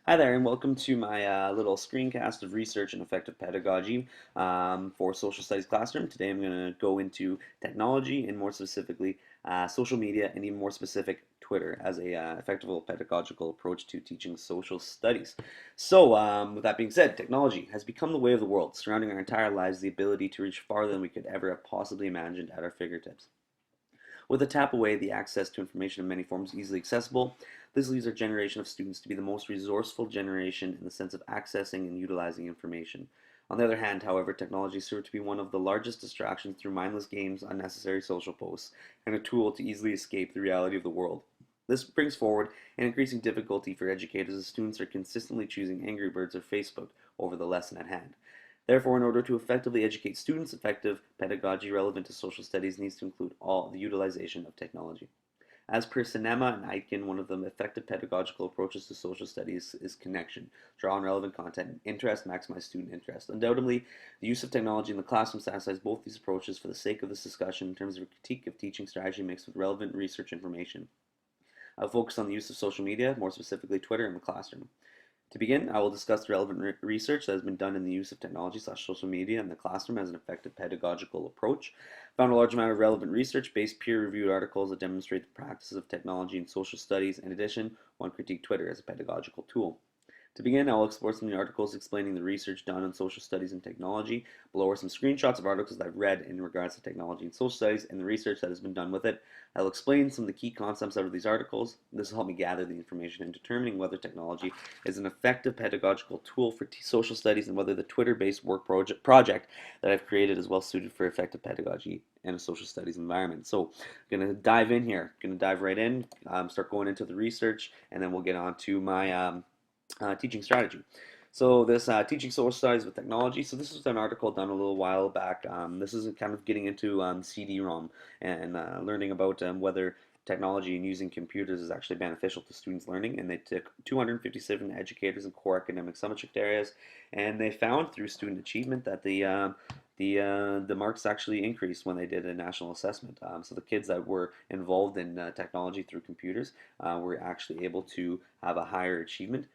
Hi there, and welcome to my little screencast of research and effective pedagogy for social studies classroom. Today I'm going to go into technology and more specifically social media and even more specific Twitter as a effective pedagogical approach to teaching social studies. So with that being said, technology has become the way of the world, surrounding our entire lives, the ability to reach farther than we could ever have possibly imagined at our fingertips. With a tap away, the access to information in many forms is easily accessible. This leaves our generation of students to be the most resourceful generation in the sense of accessing and utilizing information. On the other hand, however, technology served to be one of the largest distractions through mindless games, unnecessary social posts, and a tool to easily escape the reality of the world. This brings forward an increasing difficulty for educators as students are consistently choosing Angry Birds or Facebook over the lesson at hand. Therefore, in order to effectively educate students, effective pedagogy relevant to social studies needs to include all the utilization of technology. As per Cinema and Aitken, one of the effective pedagogical approaches to social studies is connection. Draw on relevant content and interest, maximize student interest. Undoubtedly, the use of technology in the classroom satisfies both these approaches for the sake of this discussion in terms of a critique of teaching strategy mixed with relevant research information. I'll focus on the use of social media, more specifically Twitter, in the classroom. To begin, I will discuss the relevant research that has been done in the use of technology/social media in the classroom as an effective pedagogical approach. Found a large amount of relevant research-based peer-reviewed articles that demonstrate the practices of technology in social studies. In addition, one critique Twitter as a pedagogical tool. To begin, I will explore some of the articles explaining the research done on social studies and technology. Below are some screenshots of articles that I've read in regards to technology and social studies and the research that has been done with it. I'll explain some of the key concepts out of these articles. This will help me gather the information in determining whether technology is an effective pedagogical tool for social studies and whether the Twitter-based work project that I've created is well suited for effective pedagogy in a social studies environment. So I'm going to dive in here, going to dive right in, start going into the research, and then we'll get on to my teaching strategy. So this teaching social studies with technology. So this is an article done a little while back. This is kind of getting into CD-ROM and learning about whether technology and using computers is actually beneficial to students' learning. And they took 257 educators in core academic subject areas, and they found through student achievement that the marks actually increased when they did a national assessment. So the kids that were involved in technology through computers were actually able to have a higher achievement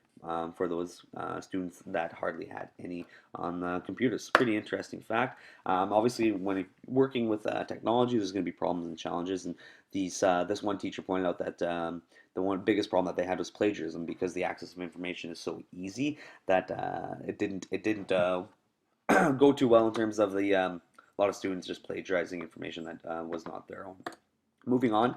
for those students that hardly had any on the computers. Pretty interesting fact. Obviously, when working with technology, there's going to be problems and challenges. And this one teacher pointed out that the one biggest problem that they had was plagiarism because the access of information is so easy that it didn't go too well in terms of the a lot of students just plagiarizing information that was not their own. Moving on,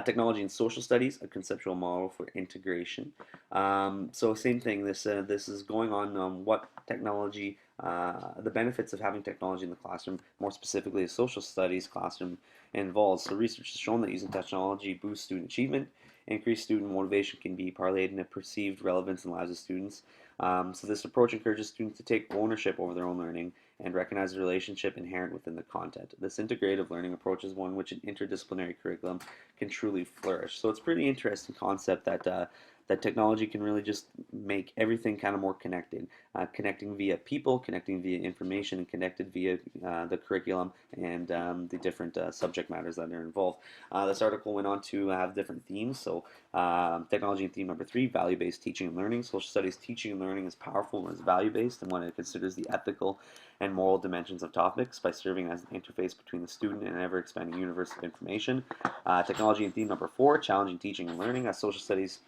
technology and social studies, a conceptual model for integration. So same thing. This is going on what technology, the benefits of having technology in the classroom, more specifically a social studies classroom involves. So research has shown that using technology boosts student achievement. Increased student motivation can be parlayed in a perceived relevance in the lives of students. So this approach encourages students to take ownership over their own learning and recognize the relationship inherent within the content. This integrative learning approach is one which an interdisciplinary curriculum can truly flourish. So it's a pretty interesting concept that technology can really just make everything kind of more connected, connecting via people, connecting via information, and connected via the curriculum and the different subject matters that are involved. This article went on to have different themes. So technology and theme number 3, value-based teaching and learning. Social studies teaching and learning is powerful when it's value-based and when it considers the ethical and moral dimensions of topics by serving as an interface between the student and an ever-expanding universe of information. Technology and theme number 4, challenging teaching and learning. As social studies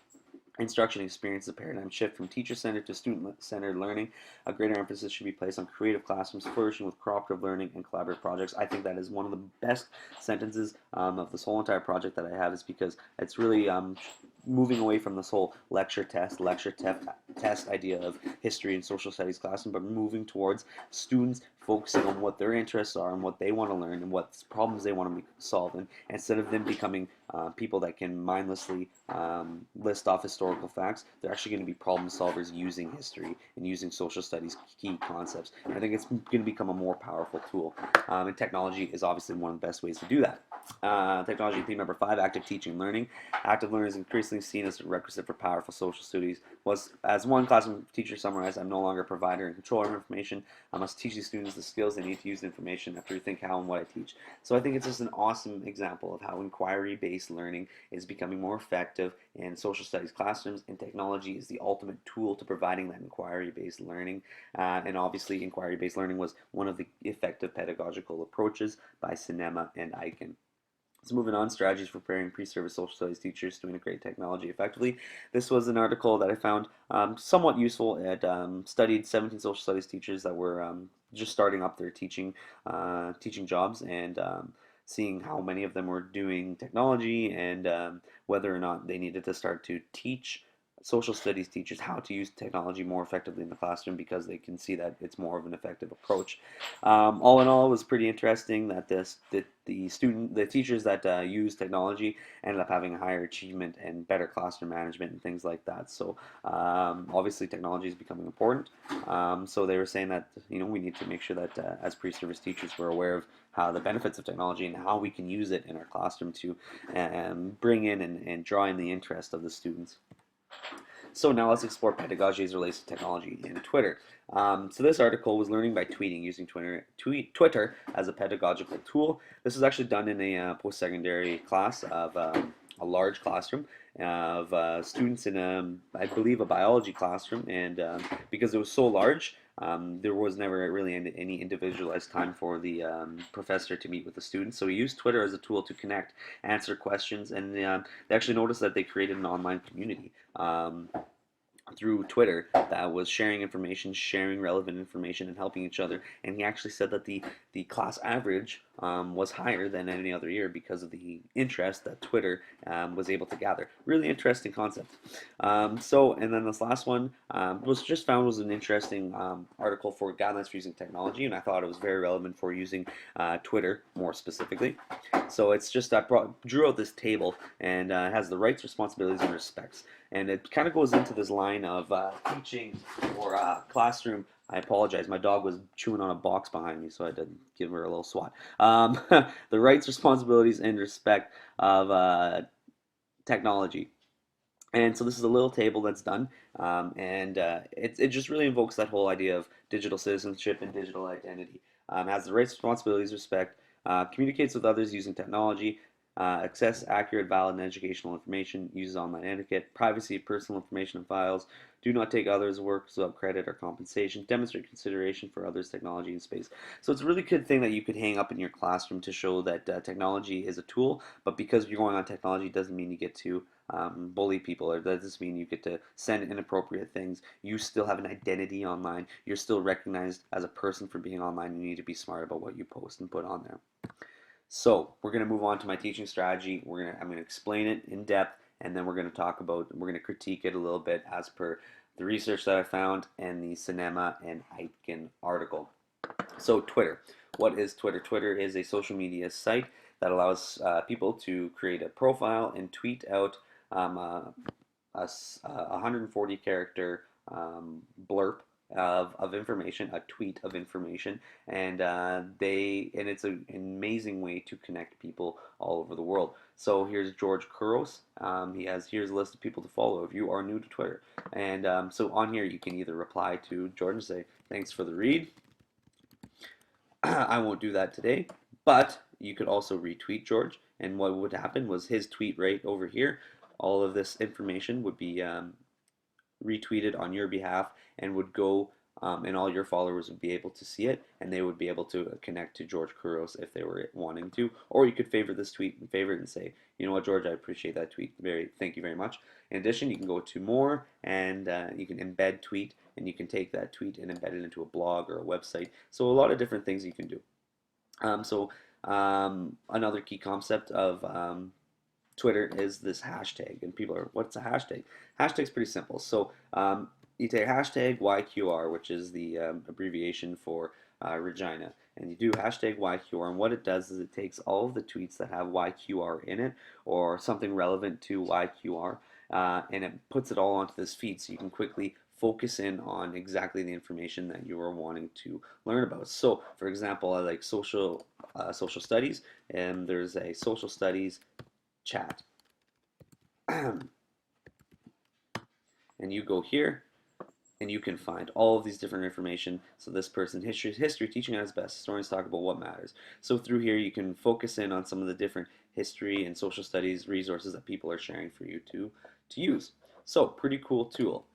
instruction experiences a paradigm shift from teacher-centered to student-centered learning. A greater emphasis should be placed on creative classrooms flourishing with cooperative learning and collaborative projects. I think that is one of the best sentences of this whole entire project that I have, is because it's really moving away from this whole lecture test idea of history and social studies classroom, but moving towards students focusing on what their interests are and what they want to learn and what problems they want to solve, and instead of them becoming people that can mindlessly list off historical facts, they're actually going to be problem solvers using history and using social studies key concepts. And I think it's going to become a more powerful tool. And technology is obviously one of the best ways to do that. Technology theme number 5, active teaching and learning. Active learning is increasingly increasingly seen as a requisite for powerful social studies was, as one classroom teacher summarized, I'm no longer a provider and controller of information. I must teach these students the skills they need to use the information. I have to rethink how and what I teach. So I think it's just an awesome example of how inquiry-based learning is becoming more effective in social studies classrooms, and technology is the ultimate tool to providing that inquiry-based learning. And obviously, inquiry-based learning was one of the effective pedagogical approaches by Cinema and Eichen. So moving on, strategies for preparing pre-service social studies teachers to integrate technology effectively. This was an article that I found somewhat useful. It studied 17 social studies teachers that were just starting up their teaching jobs, and seeing how many of them were doing technology, and whether or not they needed to start to teach social studies teachers how to use technology more effectively in the classroom, because they can see that it's more of an effective approach. All in all, it was pretty interesting that the teachers that use technology ended up having a higher achievement and better classroom management and things like that. So obviously, technology is becoming important. So they were saying that we need to make sure that as pre-service teachers, we're aware of how the benefits of technology and how we can use it in our classroom to bring in and draw in the interest of the students. So now let's explore pedagogy as it relates to technology in Twitter. So this article was learning by tweeting, using Twitter as a pedagogical tool. This was actually done in a post-secondary class of a large classroom of students in, I believe, a biology classroom, and because it was so large, there was never really any individualized time for the professor to meet with the students. So he used Twitter as a tool to connect, answer questions, and they actually noticed that they created an online community through Twitter that was sharing information, sharing relevant information, and helping each other. And he actually said that the class average was higher than any other year because of the interest that Twitter was able to gather. Really interesting concept. And then this last one was just found was an interesting article for guidelines for using technology, and I thought it was very relevant for using Twitter more specifically. So it's just I drew out this table, and it has the rights, responsibilities, and respects. And it kind of goes into this line of teaching or classroom. I apologize. My dog was chewing on a box behind me, so I had to give her a little swat. The rights, responsibilities, and respect of technology. And so this is a little table that's done, and it just really invokes that whole idea of digital citizenship and digital identity. Has the rights, responsibilities, respect, communicates with others using technology, access accurate, valid, and educational information, uses online etiquette, privacy of personal information and files, do not take others' work without credit or compensation, demonstrate consideration for others' technology and space. So it's a really good thing that you could hang up in your classroom to show that technology is a tool, but because you're going on technology doesn't mean you get to bully people, or that doesn't mean you get to send inappropriate things. You still have an identity online. You're still recognized as a person for being online. You need to be smart about what you post and put on there. So we're going to move on to my teaching strategy. I'm going to explain it in depth, and then we're going to critique it a little bit as per the research that I found and the Cinema and Aitken article. So Twitter. What is Twitter? Twitter is a social media site that allows people to create a profile and tweet out a 140 character blurb of information, a tweet of information, and it's an amazing way to connect people all over the world. So here's George Couros. Here's a list of people to follow if you are new to Twitter, and so on here you can either reply to George and say thanks for the read. I won't do that today, but you could also retweet George, and what would happen was his tweet right over here. All of this information would be retweeted on your behalf and would go, and all your followers would be able to see it, and they would be able to connect to George Couros if they were wanting to. Or you could favorite this tweet and favorite and say, you know what, George, I appreciate that tweet. Thank you very much. In addition, you can go to more, and you can embed tweet, and you can take that tweet and embed it into a blog or a website. So a lot of different things you can do. Another key concept of Twitter is this hashtag, and people are, what's a hashtag? Hashtag's pretty simple. So you take hashtag YQR, which is the abbreviation for Regina, and you do hashtag YQR, and what it does is it takes all of the tweets that have YQR in it, or something relevant to YQR, and it puts it all onto this feed, so you can quickly focus in on exactly the information that you are wanting to learn about. So, for example, I like social studies, and there's a social studies chat. and you go here, and you can find all of these different information. So this person, history teaching at its best. Historians talk about what matters. So through here, you can focus in on some of the different history and social studies resources that people are sharing for you to use. So pretty cool tool.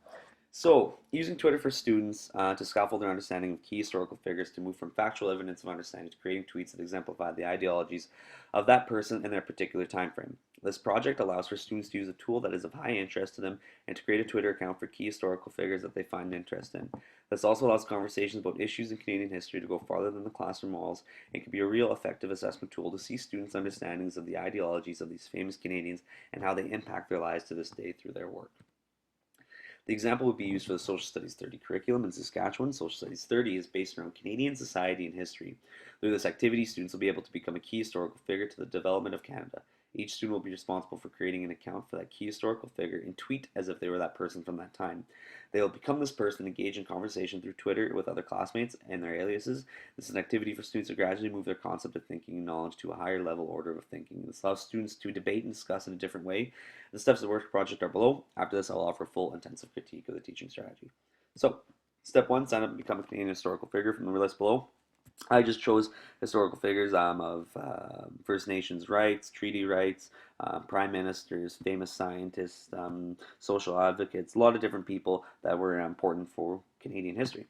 So, using Twitter for students to scaffold their understanding of key historical figures to move from factual evidence of understanding to creating tweets that exemplify the ideologies of that person in their particular time frame. This project allows for students to use a tool that is of high interest to them and to create a Twitter account for key historical figures that they find interest in. This also allows conversations about issues in Canadian history to go farther than the classroom walls and can be a real effective assessment tool to see students' understandings of the ideologies of these famous Canadians and how they impact their lives to this day through their work. The example would be used for the Social Studies 30 curriculum in Saskatchewan. Social Studies 30 is based around Canadian society and history. Through this activity, students will be able to become a key historical figure to the development of Canada. Each student will be responsible for creating an account for that key historical figure and tweet as if they were that person from that time. They will become this person, engage in conversation through Twitter with other classmates and their aliases. This is an activity for students to gradually move their concept of thinking and knowledge to a higher level order of thinking. This allows students to debate and discuss in a different way. The steps of the work project are below. After this, I'll offer full intensive critique of the teaching strategy. So, step one, sign up and become a Canadian historical figure from the list below. I just chose historical figures of First Nations rights, treaty rights, prime ministers, famous scientists, social advocates, a lot of different people that were important for Canadian history.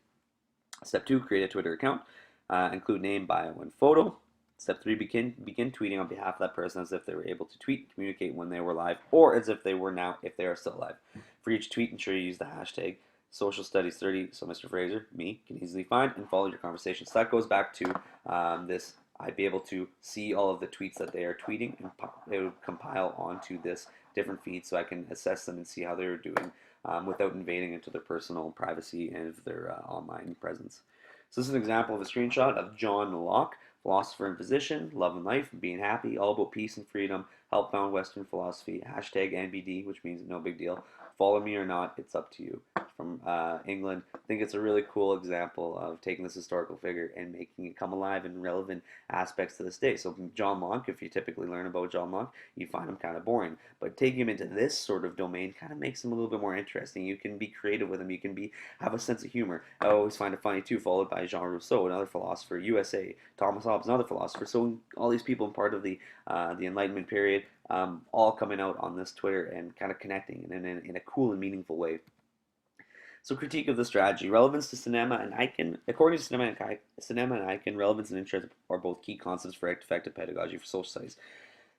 Step two, create a Twitter account. Include name, bio, and photo. Step three, begin tweeting on behalf of that person as if they were able to tweet, communicate when they were live, or as if they were now, if they are still alive. For each tweet, ensure you use the hashtag Social Studies 30, so Mr. Fraser, me, can easily find and follow your conversation. So that goes back to this. I'd be able to see all of the tweets that they are tweeting, and they would compile onto this different feed so I can assess them and see how they're doing without invading into their personal privacy and their online presence. So this is an example of a screenshot of John Locke, philosopher and physician, love and life, being happy, all about peace and freedom, help found Western philosophy, hashtag NBD, which means no big deal. Follow me or not, it's up to you. From England. I think it's a really cool example of taking this historical figure and making it come alive in relevant aspects to this day. So John Locke, if you typically learn about John Locke, you find him kind of boring. But taking him into this sort of domain kind of makes him a little bit more interesting. You can be creative with him. You can have a sense of humor. I always find it funny too, followed by Jean Rousseau, another philosopher, USA, Thomas Hobbes, another philosopher. So all these people in part of the Enlightenment period, all coming out on this Twitter and kind of connecting in a cool and meaningful way. So critique of the strategy. Relevance to cinema and icon. According to cinema and icon, relevance and interest are both key concepts for effective pedagogy for social studies.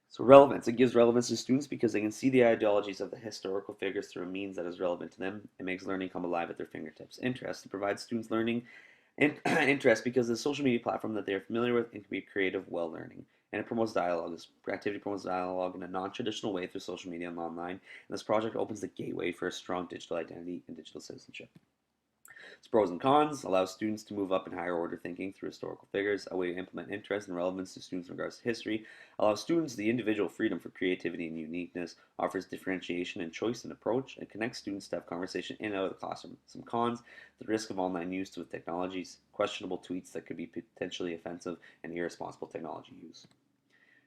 So relevance. It gives relevance to students because they can see the ideologies of the historical figures through a means that is relevant to them. It makes learning come alive at their fingertips. Interest. It provides students learning interest because it's a social media platform that they are familiar with and can be creative while learning. And it promotes dialogue. This activity promotes dialogue in a non-traditional way through social media and online. And this project opens the gateway for a strong digital identity and digital citizenship. Its pros and cons allows students to move up in higher order thinking through historical figures, a way to implement interest and relevance to students in regards to history, allows students the individual freedom for creativity and uniqueness, offers differentiation and choice in approach, and connects students to have conversation in and out of the classroom. Some cons, the risk of online use with technologies, questionable tweets that could be potentially offensive, and irresponsible technology use.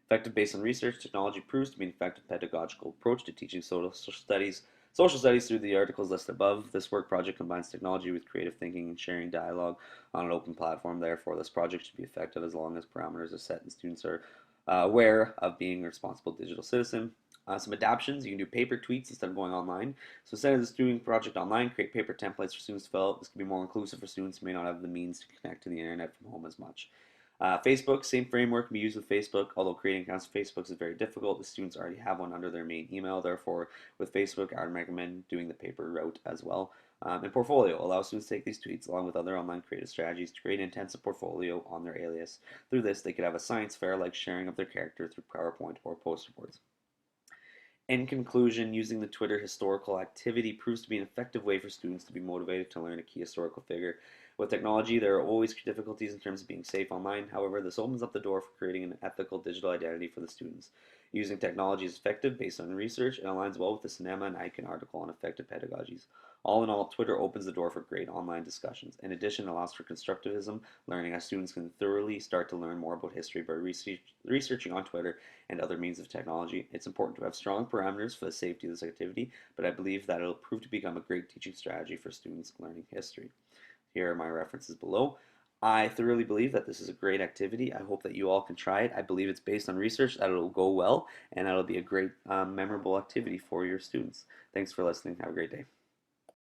Effective based on research, technology proves to be an effective pedagogical approach to teaching social studies through the articles listed above. This work project combines technology with creative thinking and sharing dialogue on an open platform. Therefore, this project should be effective as long as parameters are set and students are aware of being a responsible digital citizen. Some adaptations, you can do paper tweets instead of going online. So instead of this doing project online, create paper templates for students to fill out. This can be more inclusive for students who may not have the means to connect to the internet from home as much. Facebook, same framework can be used with Facebook, although creating accounts for Facebook is very difficult. The students already have one under their main email. Therefore, with Facebook, I would recommend doing the paper route as well. And portfolio allows students to take these tweets along with other online creative strategies to create an intensive portfolio on their alias. Through this, they could have a science fair like sharing of their character through PowerPoint or poster boards. In conclusion, using the Twitter historical activity proves to be an effective way for students to be motivated to learn a key historical figure. With technology, there are always difficulties in terms of being safe online. However, this opens up the door for creating an ethical digital identity for the students. Using technology is effective based on research and aligns well with the Cinema and Icon article on effective pedagogies. All in all, Twitter opens the door for great online discussions. In addition, it allows for constructivism, learning as students can thoroughly start to learn more about history by researching on Twitter and other means of technology. It's important to have strong parameters for the safety of this activity, but I believe that it'll prove to become a great teaching strategy for students learning history. Here are my references below. I thoroughly believe that this is a great activity. I hope that you all can try it. I believe it's based on research that it'll go well and that'll be a great, memorable activity for your students. Thanks for listening. Have a great day.